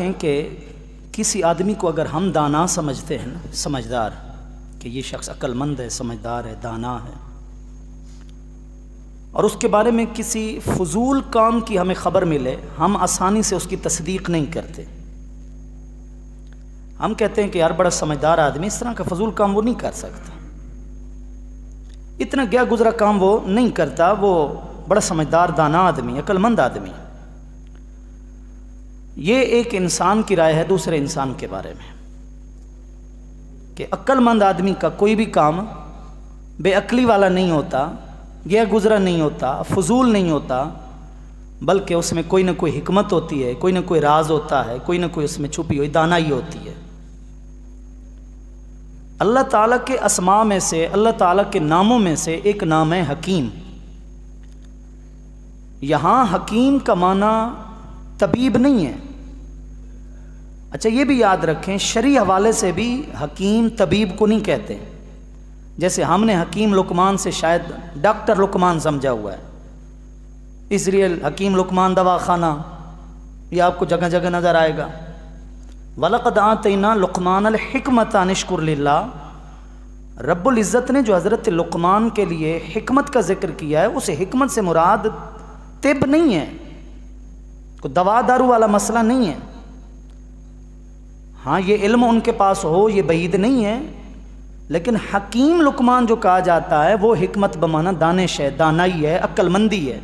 رکھیں کہ کسی آدمی کو اگر ہم دانا سمجھتے ہیں نا، سمجھدار، کہ یہ شخص عقل مند ہے، سمجھدار ہے، دانا ہے، اور اس کے بارے میں کسی فضول کام کی ہمیں خبر ملے، ہم آسانی سے اس کی تصدیق نہیں کرتے۔ ہم کہتے ہیں کہ یار بڑا سمجھدار آدمی، اس طرح کا فضول کام وہ نہیں کر سکتا، اتنا گیا گزرا کام وہ نہیں کرتا، وہ بڑا سمجھدار دانا آدمی، عقل مند آدمی۔ یہ ایک انسان کی رائے ہے دوسرے انسان کے بارے میں کہ عقل مند آدمی کا کوئی بھی کام بے عقلی والا نہیں ہوتا، گیا گزرا نہیں ہوتا، فضول نہیں ہوتا، بلکہ اس میں کوئی نہ کوئی حکمت ہوتی ہے، کوئی نہ کوئی راز ہوتا ہے، کوئی نہ کوئی اس میں چھپی ہوئی دانائی ہوتی ہے۔ اللہ تعالیٰ کے اسماء میں سے، اللہ تعالیٰ کے ناموں میں سے ایک نام ہے حکیم۔ یہاں حکیم کا معنی طبیب نہیں ہے۔ اچھا یہ بھی یاد رکھیں، شرعی حوالے سے بھی حکیم طبیب کو نہیں کہتے، جیسے ہم نے حکیم لقمان سے شاید ڈاکٹر لقمان سمجھا ہوا ہے، اس لیے حکیم لقمان دواخانہ یہ آپ کو جگہ جگہ نظر آئے گا۔ وَلَقَدْ آتَيْنَا لُقْمَانَ الْحِكْمَةَ أَنِ اشْكُرْ لِلَّهِ، رب العزت نے جو حضرت لقمان کے لیے حکمت کا ذکر کیا ہے، اس حکمت سے مراد طب نہیں ہے، کوئی دوا دارو والا مسئلہ نہیں ہے۔ ہاں یہ علم ان کے پاس ہو یہ بعید نہیں ہے، لیکن حکیم لقمان جو کہا جاتا ہے وہ حکمت بمعنی دانش ہے، دانائی ہے، عقل مندی ہے،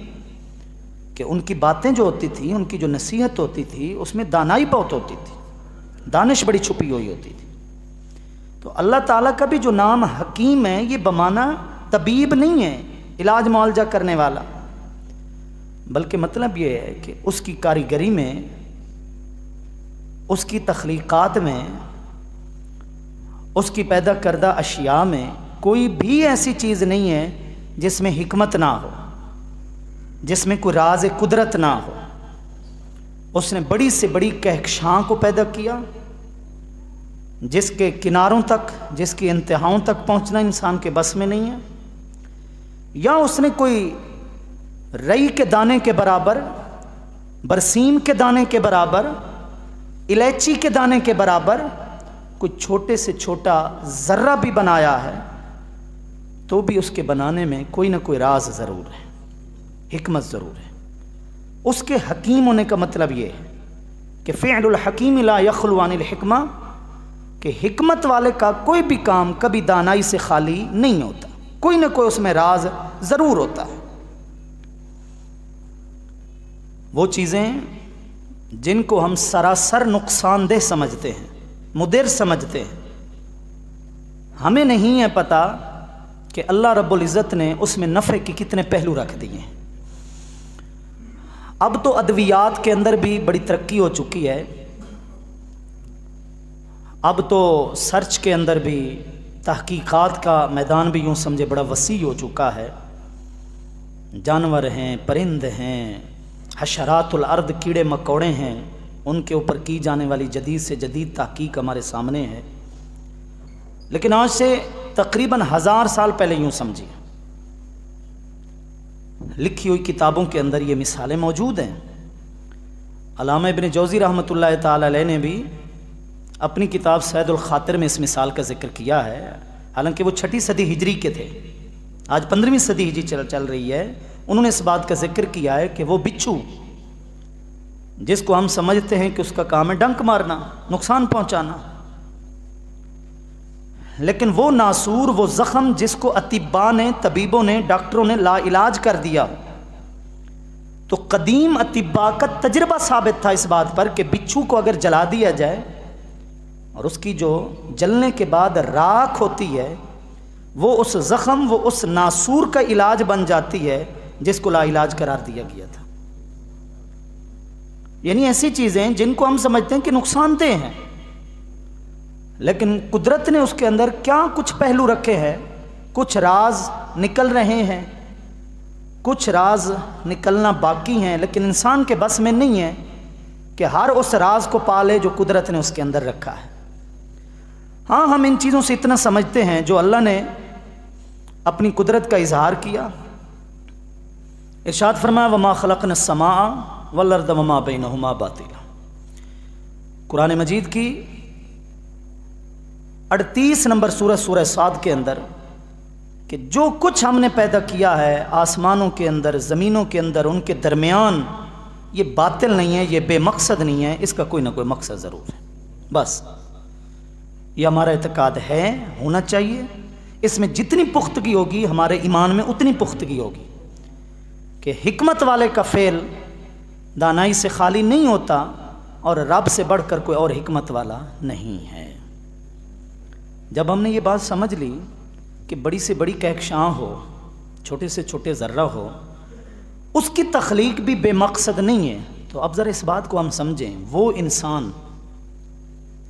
کہ ان کی باتیں جو ہوتی تھیں، ان کی جو نصیحت ہوتی تھی، اس میں دانائی بہت ہوتی تھی، دانش بڑی چھپی ہوئی ہوتی تھی۔ تو اللہ تعالیٰ کا بھی جو نام حکیم ہے، یہ بمعنی طبیب نہیں ہے، علاج معالجہ کرنے والا، بلکہ مطلب یہ ہے کہ اس کی کاریگری میں، اس کی تخلیقات میں، اس کی پیدا کردہ اشیاء میں کوئی بھی ایسی چیز نہیں ہے جس میں حکمت نہ ہو، جس میں کوئی راز قدرت نہ ہو۔ اس نے بڑی سے بڑی کہکشاں کو پیدا کیا، جس کے کناروں تک، جس کی انتہاؤں تک پہنچنا انسان کے بس میں نہیں ہے، یا اس نے کوئی رئی کے دانے کے برابر، برسیم کے دانے کے برابر، الائچی کے دانے کے برابر کوئی چھوٹے سے چھوٹا ذرہ بھی بنایا ہے، تو بھی اس کے بنانے میں کوئی نہ کوئی راز ضرور ہے، حکمت ضرور ہے۔ اس کے حکیم ہونے کا مطلب یہ ہے کہ فعل الحکیم لا یخلو عن الحکمہ، کہ حکمت والے کا کوئی بھی کام کبھی دانائی سے خالی نہیں ہوتا، کوئی نہ کوئی اس میں راز ضرور ہوتا ہے۔ وہ چیزیں جن کو ہم سراسر نقصان دہ سمجھتے ہیں، مضر سمجھتے ہیں، ہمیں نہیں ہے پتہ کہ اللہ رب العزت نے اس میں نفع کے کتنے پہلو رکھ دیے ہیں۔ اب تو ادویات کے اندر بھی بڑی ترقی ہو چکی ہے، اب تو سرچ کے اندر بھی تحقیقات کا میدان بھی یوں سمجھے بڑا وسیع ہو چکا ہے۔ جانور ہیں، پرند ہیں، حشرات الارض، کیڑے مکوڑے ہیں، ان کے اوپر کی جانے والی جدید سے جدید تحقیق ہمارے سامنے ہے۔ لیکن آج سے تقریباً 1000 سال پہلے یوں سمجھیے، لکھی ہوئی کتابوں کے اندر یہ مثالیں موجود ہیں۔ علامہ ابن جوزی رحمۃ اللہ تعالی علیہ نے بھی اپنی کتاب سید الخاطر میں اس مثال کا ذکر کیا ہے، حالانکہ وہ 6 صدی ہجری کے تھے، آج 15ویں صدی ہجری چل رہی ہے۔ انہوں نے اس بات کا ذکر کیا ہے کہ وہ بچھو جس کو ہم سمجھتے ہیں کہ اس کا کام ہے ڈنک مارنا، نقصان پہنچانا، لیکن وہ ناسور، وہ زخم جس کو اطباء نے، طبیبوں نے، ڈاکٹروں نے لا علاج کر دیا، تو قدیم اطباء کا تجربہ ثابت تھا اس بات پر کہ بچھو کو اگر جلا دیا جائے اور اس کی جو جلنے کے بعد راکھ ہوتی ہے، وہ اس زخم، وہ اس ناسور کا علاج بن جاتی ہے جس کو لا علاج قرار دیا گیا تھا۔ یعنی ایسی چیزیں جن کو ہم سمجھتے ہیں کہ نقصان دہ ہیں، لیکن قدرت نے اس کے اندر کیا کچھ پہلو رکھے ہیں، کچھ راز نکل رہے ہیں، کچھ راز نکلنا باقی ہیں، لیکن انسان کے بس میں نہیں ہے کہ ہر اس راز کو پالے جو قدرت نے اس کے اندر رکھا ہے۔ ہاں ہم ان چیزوں سے اتنا سمجھتے ہیں جو اللہ نے اپنی قدرت کا اظہار کیا۔ ارشاد فرمایا وما خلقنا السماء والارض وما بینہما باطلا، قرآن مجید کی 38 نمبر سورہ صاد کے اندر کہ جو کچھ ہم نے پیدا کیا ہے آسمانوں کے اندر زمینوں کے اندر ان کے درمیان، یہ باطل نہیں ہے، یہ بے مقصد نہیں ہے، اس کا کوئی نہ کوئی مقصد ضرور ہے۔ بس یہ ہمارا اعتقاد ہے، ہونا چاہیے۔ اس میں جتنی پختگی ہوگی ہمارے ایمان میں اتنی پختگی ہوگی کہ حکمت والے کا فعل دانائی سے خالی نہیں ہوتا اور رب سے بڑھ کر کوئی اور حکمت والا نہیں ہے۔ جب ہم نے یہ بات سمجھ لی کہ بڑی سے بڑی کہکشاں ہو، چھوٹے سے چھوٹے ذرہ ہو، اس کی تخلیق بھی بے مقصد نہیں ہے، تو اب ذرا اس بات کو ہم سمجھیں۔ وہ انسان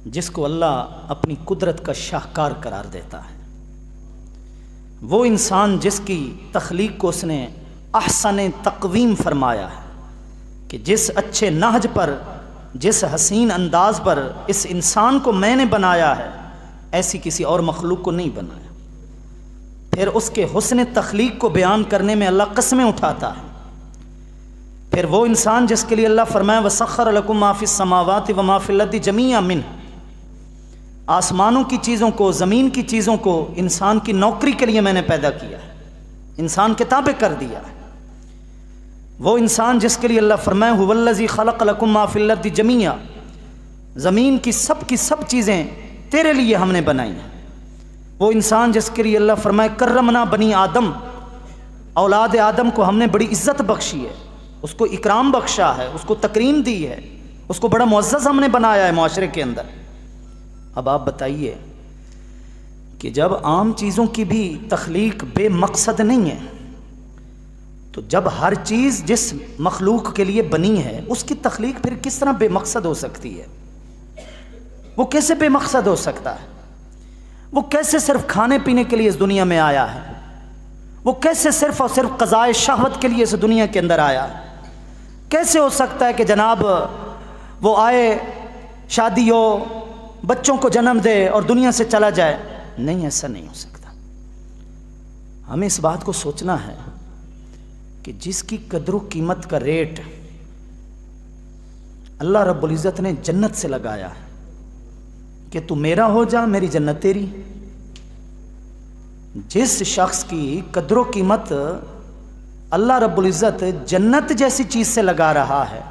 جس کو اللہ اپنی قدرت کا شاہکار قرار دیتا ہے، وہ انسان جس کی تخلیق کو اس نے احسن تقویم فرمایا ہے کہ جس اچھے نہج پر، جس حسین انداز پر اس انسان کو میں نے بنایا ہے، ایسی کسی اور مخلوق کو نہیں بنایا۔ پھر اس کے حسن تخلیق کو بیان کرنے میں اللہ قسمیں اٹھاتا ہے۔ پھر وہ انسان جس کے لیے اللہ فرمایا وَسَخَّرَ لَكُم مَا فِي السَّمَاوَاتِ وَمَا فِي الْأَرْضِ جَمِيعًا مِنْهُ، آسمانوں کی چیزوں کو، زمین کی چیزوں کو انسان کی نوکری کے لیے میں نے پیدا کیا ہے، انسان کے تابع کر دیا ہے۔ وہ انسان جس کے لیے اللہ فرمایا هُوَ الَّذِي خَلَقَ لَكُم مَا فِي الْأَرْضِ جَمِيعًا، زمین کی سب چیزیں تیرے لیے ہم نے بنائی ہیں۔ وہ انسان جس کے لیے اللہ فرمائے کرمنا بنی آدم، اولاد آدم کو ہم نے بڑی عزت بخشی ہے، اس کو اکرام بخشا ہے، اس کو تکریم دی ہے، اس کو بڑا معزز ہم نے بنایا ہے معاشرے کے اندر۔ اب آپ بتائیے کہ جب عام چیزوں کی بھی تخلیق بے مقصد نہیں ہے، تو جب ہر چیز جس مخلوق کے لیے بنی ہے اس کی تخلیق پھر کس طرح بے مقصد ہو سکتی ہے؟ وہ کیسے بے مقصد ہو سکتا ہے؟ وہ کیسے صرف کھانے پینے کے لیے اس دنیا میں آیا ہے؟ وہ کیسے صرف اور صرف قضائے شہوت کے لیے اس دنیا کے اندر آیا ہے؟ کیسے ہو سکتا ہے کہ جناب وہ آئے، شادی ہو، بچوں کو جنم دے اور دنیا سے چلا جائے؟ نہیں، ایسا نہیں ہو سکتا۔ ہمیں اس بات کو سوچنا ہے کہ جس کی قدر و قیمت کا ریٹ اللہ رب العزت نے جنت سے لگایا ہے کہ تو میرا ہو جا، میری جنت تیری۔ جس شخص کی قدر و قیمت اللہ رب العزت جنت جیسی چیز سے لگا رہا ہے،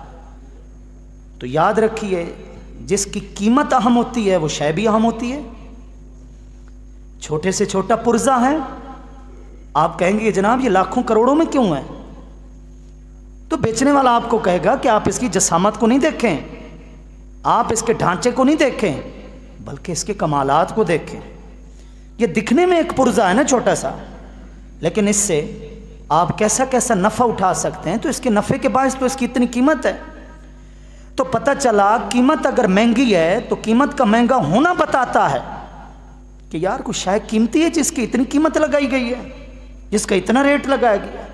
تو یاد رکھیے جس کی قیمت اہم ہوتی ہے وہ شے بھی اہم ہوتی ہے۔ چھوٹے سے چھوٹا پرزہ ہے، آپ کہیں گے جناب یہ لاکھوں کروڑوں میں کیوں ہے؟ تو بیچنے والا آپ کو کہے گا کہ آپ اس کی جسامت کو نہیں دیکھیں، آپ اس کے ڈھانچے کو نہیں دیکھیں، بلکہ اس کے کمالات کو دیکھیں۔ یہ دکھنے میں ایک پرزہ ہے نا چھوٹا سا، لیکن اس سے آپ کیسا کیسا نفع اٹھا سکتے ہیں، تو اس کے نفع کے باعث تو اس کی اتنی قیمت ہے۔ تو پتہ چلا قیمت اگر مہنگی ہے تو قیمت کا مہنگا ہونا بتاتا ہے کہ یار کوئی شے قیمتی ہے جس کی اتنی قیمت لگائی گئی ہے، جس کا اتنا ریٹ لگایا گیا ہے،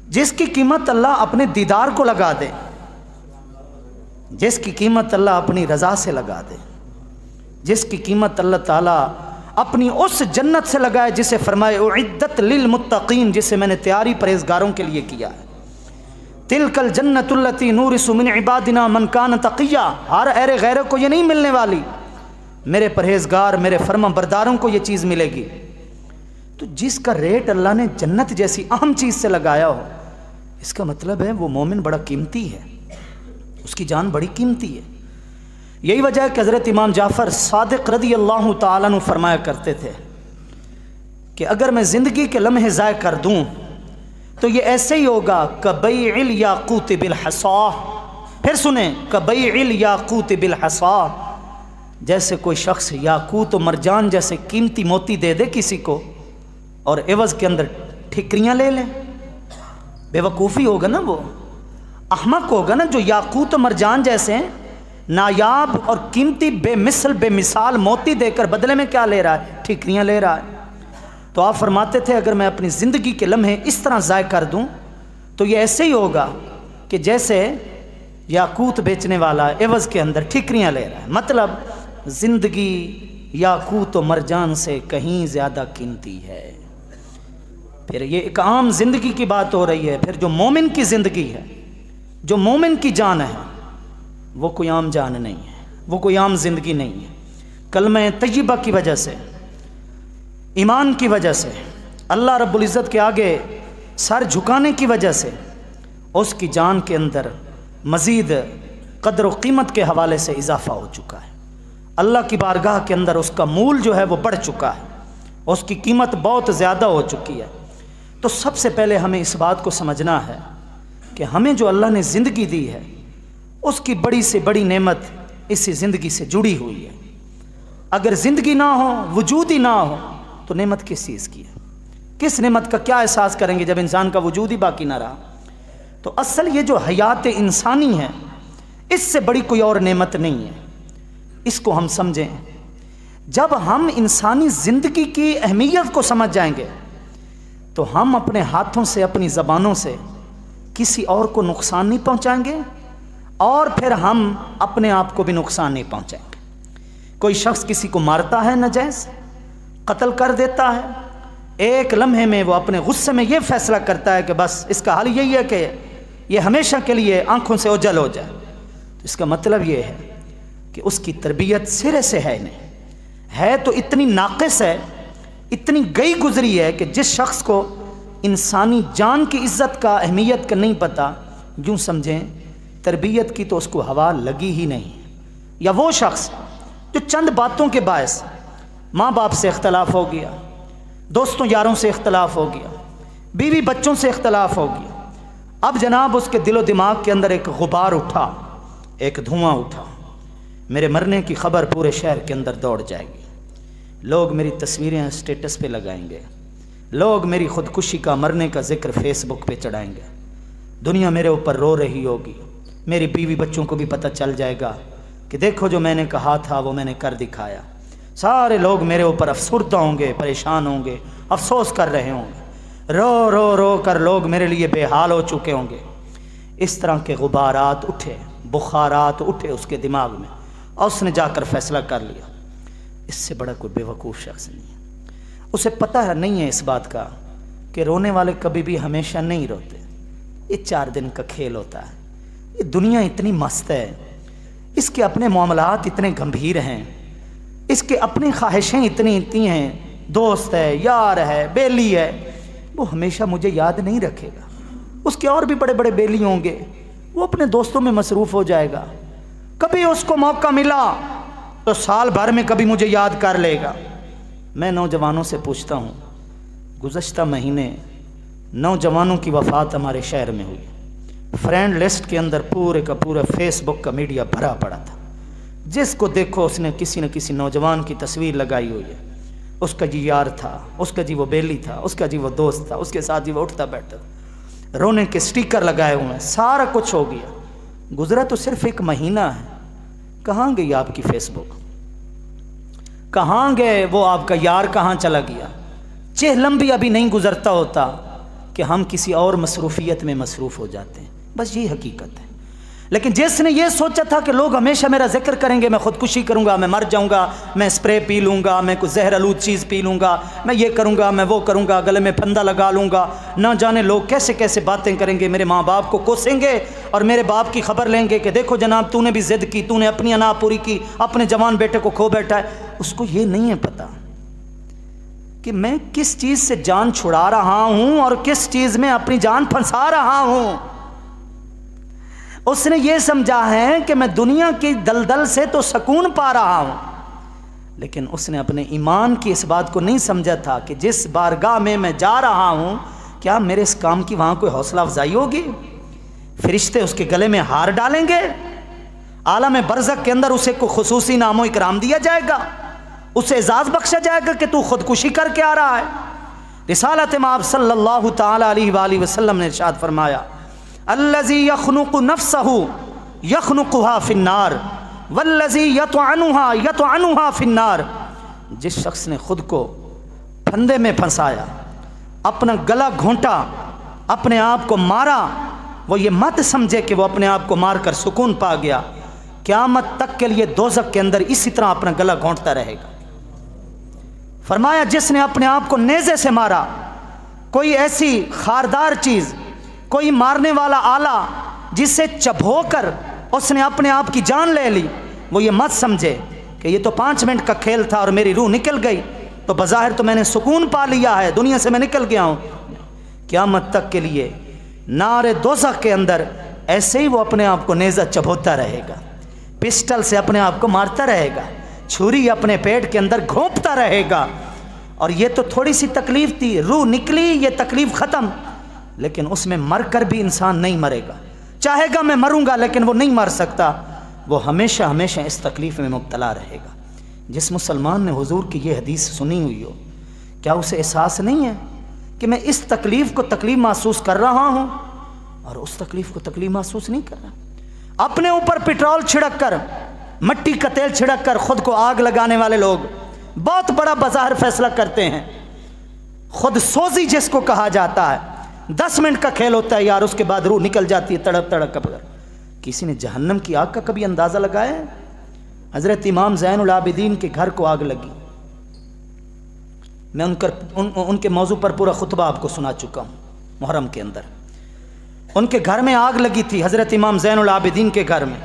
جس کی قیمت اللہ اپنے دیدار کو لگا دے، جس کی قیمت اللہ اپنی رضا سے لگا دے، جس کی قیمت اللہ تعالیٰ اپنی اس جنت سے لگائے جسے فرمائے اعدت للمتقین، جسے میں نے تیاری پرہیزگاروں کے لیے کیا ہے۔ تلک الجنت التی نورث من عبادنا من کان تقیا، ہر اہل غیرہ کو یہ نہیں ملنے والی، میرے پرہیزگار میرے فرما برداروں کو یہ چیز ملے گی۔ تو جس کا ریٹ اللہ نے جنت جیسی اہم چیز سے لگایا ہو، اس کا مطلب ہے وہ مومن بڑا قیمتی ہے، اس کی جان بڑی قیمتی ہے۔ یہی وجہ ہے کہ حضرت امام جعفر صادق رضی اللہ تعالیٰ عنہ فرمایا کرتے تھے کہ اگر میں زندگی کے لمحے ضائع کر دوں تو یہ ایسے ہی ہوگا کبیع الیاقوت بالحصا۔ پھر سنیں، کبیع الیاقوت بالحصا، جیسے کوئی شخص یاقوت و مرجان جیسے قیمتی موتی دے دے کسی کو اور عوض کے اندر ٹھکریاں لے لیں۔ بے وقوفی ہوگا نا، وہ احمق ہوگا نا جو یاقوت و مرجان جیسے نایاب اور قیمتی بے مثال موتی دے کر بدلے میں کیا لے رہا ہے؟ ٹھیکریاں لے رہا ہے۔ تو آپ فرماتے تھے اگر میں اپنی زندگی کے لمحے اس طرح ضائع کر دوں تو یہ ایسے ہی ہوگا کہ جیسے یاقوت بیچنے والا عوض کے اندر ٹھیکریاں لے رہا ہے۔ مطلب زندگی یاقوت و مرجان سے کہیں زیادہ قیمتی ہے۔ پھر یہ ایک عام زندگی کی بات ہو رہی ہے، پھر جو مومن کی زندگی ہے، جو مومن کی جان ہے، وہ کوئی عام جان نہیں ہے، وہ کوئی عام زندگی نہیں ہے۔ کلمہ طیبہ کی وجہ سے، ایمان کی وجہ سے، اللہ رب العزت کے آگے سر جھکانے کی وجہ سے اس کی جان کے اندر مزید قدر و قیمت کے حوالے سے اضافہ ہو چکا ہے۔ اللہ کی بارگاہ کے اندر اس کا مول جو ہے وہ بڑھ چکا ہے، اس کی قیمت بہت زیادہ ہو چکی ہے۔ تو سب سے پہلے ہمیں اس بات کو سمجھنا ہے کہ ہمیں جو اللہ نے زندگی دی ہے اس کی بڑی سے بڑی نعمت اسی زندگی سے جڑی ہوئی ہے۔ اگر زندگی نہ ہو، وجود ہی نہ ہو، تو نعمت کس چیز کی ہے؟ کس نعمت کا کیا احساس کریں گے جب انسان کا وجود ہی باقی نہ رہا؟ تو اصل یہ جو حیات انسانی ہے، اس سے بڑی کوئی اور نعمت نہیں ہے۔ اس کو ہم سمجھیں۔ جب ہم انسانی زندگی کی اہمیت کو سمجھ جائیں گے تو ہم اپنے ہاتھوں سے، اپنی زبانوں سے کسی اور کو نقصان نہیں پہنچائیں گے، اور پھر ہم اپنے آپ کو بھی نقصان نہیں پہنچائیں گے۔ کوئی شخص کسی کو مارتا ہے، ناجائز قتل کر دیتا ہے، ایک لمحے میں وہ اپنے غصے میں یہ فیصلہ کرتا ہے کہ بس اس کا حل یہی ہے کہ یہ ہمیشہ کے لیے آنکھوں سے اوجھل ہو جائے، تو اس کا مطلب یہ ہے کہ اس کی تربیت سرے سے ہے نہیں، ہے تو اتنی ناقص ہے، اتنی گئی گزری ہے کہ جس شخص کو انسانی جان کی عزت کا، اہمیت کا نہیں پتہ، یوں سمجھیں تربیت کی تو اس کو ہوا لگی ہی نہیں۔ یا وہ شخص جو چند باتوں کے باعث ماں باپ سے اختلاف ہو گیا، دوستوں یاروں سے اختلاف ہو گیا، بیوی بچوں سے اختلاف ہو گیا، اب جناب اس کے دل و دماغ کے اندر ایک غبار اٹھا، ایک دھواں اٹھا، میرے مرنے کی خبر پورے شہر کے اندر دوڑ جائے گی، لوگ میری تصویریں اسٹیٹس پہ لگائیں گے، لوگ میری خودکشی کا، مرنے کا ذکر فیس بک پہ چڑھائیں گے، دنیا میرے اوپر رو رہی ہوگی، میری بیوی بچوں کو بھی پتہ چل جائے گا کہ دیکھو جو میں نے کہا تھا وہ میں نے کر دکھایا، سارے لوگ میرے اوپر افسردہ ہوں گے، پریشان ہوں گے، افسوس کر رہے ہوں گے، رو رو رو کر لوگ میرے لیے بے حال ہو چکے ہوں گے۔ اس طرح کے غبارات اٹھے، بخارات اٹھے اس کے دماغ میں، اور اس نے جا کر فیصلہ کر لیا۔ اس سے بڑا کوئی بے وقوف شخص نہیں ہے۔ اسے پتہ نہیں ہے اس بات کا کہ رونے والے کبھی بھی ہمیشہ نہیں روتے، یہ 4 دن کا کھیل ہوتا ہے۔ یہ دنیا اتنی مست ہے، اس کے اپنے معاملات اتنے گمبھیر ہیں، اس کے اپنی خواہشیں اتنی ہیں، دوست ہے، یار ہے، بیلی ہے، وہ ہمیشہ مجھے یاد نہیں رکھے گا، اس کے اور بھی بڑے بڑے بیلی ہوں گے، وہ اپنے دوستوں میں مصروف ہو جائے گا، کبھی اس کو موقع ملا تو سال بھر میں کبھی مجھے یاد کر لے گا۔ میں نوجوانوں سے پوچھتا ہوں، گزشتہ مہینے نوجوانوں کی وفات ہمارے شہر میں ہوئی، فرینڈ لسٹ کے اندر پورے کا پورا فیس بک کا میڈیا بھرا پڑا تھا، جس کو دیکھو اس نے کسی نہ کسی نوجوان کی تصویر لگائی ہوئی ہے، اس کا جی یار تھا، اس کا جی وہ بیلی تھا، اس کا جی وہ دوست تھا، اس کے ساتھ جی وہ اٹھتا بیٹھتا تھا، رونے کے سٹیکر لگائے ہوئے ہیں، سارا کچھ ہو گیا۔ گزرا تو صرف 1 مہینہ ہے، کہاں گئی آپ کی فیس بک؟ کہاں گئے وہ آپ کا یار؟ کہاں چلا گیا؟ چہلم بھی ابھی نہیں گزرتا ہوتا کہ ہم کسی اور مصروفیت میں مصروف ہو جاتے ہیں، بس یہ حقیقت ہے۔ لیکن جس نے یہ سوچا تھا کہ لوگ ہمیشہ میرا ذکر کریں گے، میں خودکشی کروں گا، میں مر جاؤں گا، میں اسپرے پی لوں گا، میں کوئی زہر آلود چیز پی لوں گا، میں یہ کروں گا، میں وہ کروں گا، گلے میں پھندا لگا لوں گا، نہ جانے لوگ کیسے کیسے باتیں کریں گے، میرے ماں باپ کو کوسیں گے اور میرے باپ کی خبر لیں گے کہ دیکھو جناب تو نے بھی ضد کی، تو نے اپنی انا پوری کی، اپنے جوان بیٹے کو کھو بیٹھا ہے۔ اس کو یہ نہیں ہے پتہ کہ میں کس چیز سے جان چھڑا رہا ہوں اور کس چیز میں اپنی جان پھنسا رہا ہوں۔ اس نے یہ سمجھا ہے کہ میں دنیا کی دلدل سے تو سکون پا رہا ہوں، لیکن اس نے اپنے ایمان کی اس بات کو نہیں سمجھا تھا کہ جس بارگاہ میں جا رہا ہوں، کیا میرے اس کام کی وہاں کوئی حوصلہ افزائی ہوگی؟ فرشتے اس کے گلے میں ہار ڈالیں گے؟ عالم برزخ کے اندر اسے کوئی خصوصی نام و اکرام دیا جائے گا؟ اسے اعزاز بخشا جائے گا کہ تو خودکشی کر کے آ رہا ہے؟ رسالت مآب صلی اللہ تعالی علیہ وآلہ وسلم نے ارشاد فرمایا، الذی یخنق نفسہ یخنقها فی النار والذی یطعنها فی النار۔ جس شخص نے خود کو پھندے میں پھنسایا، اپنا گلا گھونٹا، اپنے آپ کو مارا، وہ یہ مت سمجھے کہ وہ اپنے آپ کو مار کر سکون پا گیا، قیامت تک کے لیے دوزخ کے اندر اسی طرح اپنا گلا گھونٹتا رہے گا۔ فرمایا جس نے اپنے آپ کو نیزے سے مارا، کوئی ایسی خاردار چیز، کوئی مارنے والا آلہ جسے چبھو کر اس نے اپنے آپ کی جان لے لی، وہ یہ مت سمجھے کہ یہ تو 5 منٹ کا کھیل تھا اور میری روح نکل گئی تو بظاہر تو میں نے سکون پا لیا ہے، دنیا سے میں نکل گیا ہوں۔ قیامت تک کے لیے نار دوزخ کے اندر ایسے ہی وہ اپنے آپ کو نیزہ چبھوتا رہے گا، پسٹل سے اپنے آپ کو مارتا رہے گا، چھری اپنے پیٹ کے اندر گھونپتا رہے گا۔ اور یہ تو تھوڑی سی تکلیف تھی، روح نکلی، یہ تکلیف ختم، لیکن اس میں مر کر بھی انسان نہیں مرے گا۔ چاہے گا میں مروں گا لیکن وہ نہیں مر سکتا، وہ ہمیشہ ہمیشہ اس تکلیف میں مبتلا رہے گا۔ جس مسلمان نے حضور کی یہ حدیث سنی ہوئی ہو، کیا اسے احساس نہیں ہے کہ میں اس تکلیف کو تکلیف محسوس کر رہا ہوں اور اس تکلیف کو تکلیف محسوس نہیں کر رہا؟ اپنے اوپر پٹرول چھڑک کر، مٹی کا تیل چھڑک کر خود کو آگ لگانے والے لوگ بہت بڑا بظاہر فیصلہ کرتے ہیں، خود سوزی جس کو کہا جاتا ہے، 10 منٹ کا کھیل ہوتا ہے یار، اس کے بعد روح نکل جاتی ہے تڑپ تڑپ کر۔ کسی نے جہنم کی آگ کا کبھی اندازہ لگایا ہے؟ حضرت امام زین العابدین کے گھر کو آگ لگی، میں ان کے موضوع پر پورا خطبہ آپ کو سنا چکا ہوں محرم کے اندر۔ ان کے گھر میں آگ لگی تھی، حضرت امام زین العابدین کے گھر میں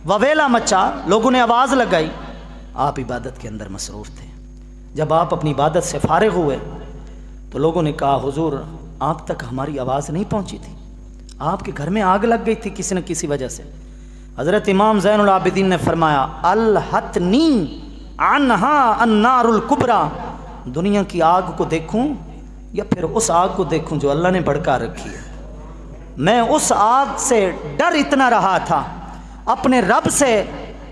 وویلا مچا، لوگوں نے آواز لگائی، آپ عبادت کے اندر مصروف تھے۔ جب آپ اپنی عبادت سے فارغ ہوئے تو لوگوں نے کہا حضور آپ تک ہماری آواز نہیں پہنچی تھی، آپ کے گھر میں آگ لگ گئی تھی کسی نہ کسی وجہ سے۔ حضرت امام زین العابدین نے فرمایا الحتنی عنہا النار الکبریٰ، دنیا کی آگ کو دیکھوں یا پھر اس آگ کو دیکھوں جو اللہ نے بھڑکا رکھی ہے؟ میں اس آگ سے ڈر اتنا رہا تھا، اپنے رب سے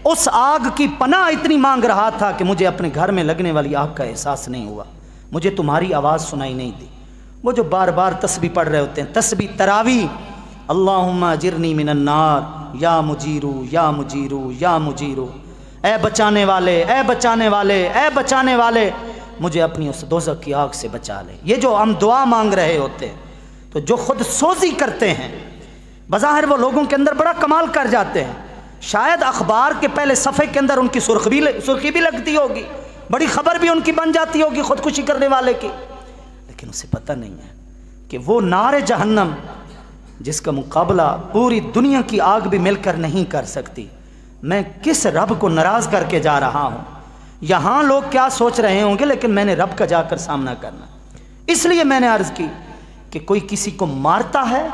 اس آگ کی پناہ اتنی مانگ رہا تھا کہ مجھے اپنے گھر میں لگنے والی آگ کا احساس نہیں ہوا، مجھے تمہاری آواز سنائی نہیں دی۔ وہ جو بار بار تسبیح پڑھ رہے ہوتے ہیں، تسبیح تراویح، اللہم اجرنی من النار یا مجیرو یا مجیرو یا مجیرو، اے بچانے والے اے بچانے والے اے بچانے والے، مجھے اپنی اس دوزخ کی آگ سے بچا لے۔ یہ جو ہم دعا مانگ رہے ہوتے ہیں تو جو خود سوزی کرتے ہیں، بظاہر وہ لوگوں کے اندر بڑا کمال کر جاتے ہیں، شاید اخبار کے پہلے صفحے کے اندر ان کی سرخی بھی لگتی ہوگی، بڑی خبر بھی ان کی بن جاتی ہوگی خودکشی کرنے والے کی، لیکن اسے پتہ نہیں ہے کہ وہ نار جہنم جس کا مقابلہ پوری دنیا کی آگ بھی مل کر نہیں کر سکتی، میں کس رب کو ناراض کر کے جا رہا ہوں۔ یہاں لوگ کیا سوچ رہے ہوں گے لیکن میں نے رب کا جا کر سامنا کرنا۔ اس لیے میں نے عرض کی کہ کوئی کسی کو مارتا ہے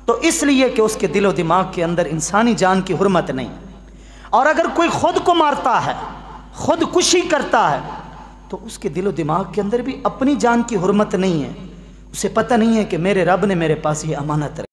تو اس لیے کہ اس کے دل و دماغ کے اندر انسانی جان کی حرمت نہیں، اور اگر کوئی خود کو مارتا ہے، خود کشی کرتا ہے، تو اس کے دل و دماغ کے اندر بھی اپنی جان کی حرمت نہیں ہے، اسے پتہ نہیں ہے کہ میرے رب نے میرے پاس یہ امانت رکھی۔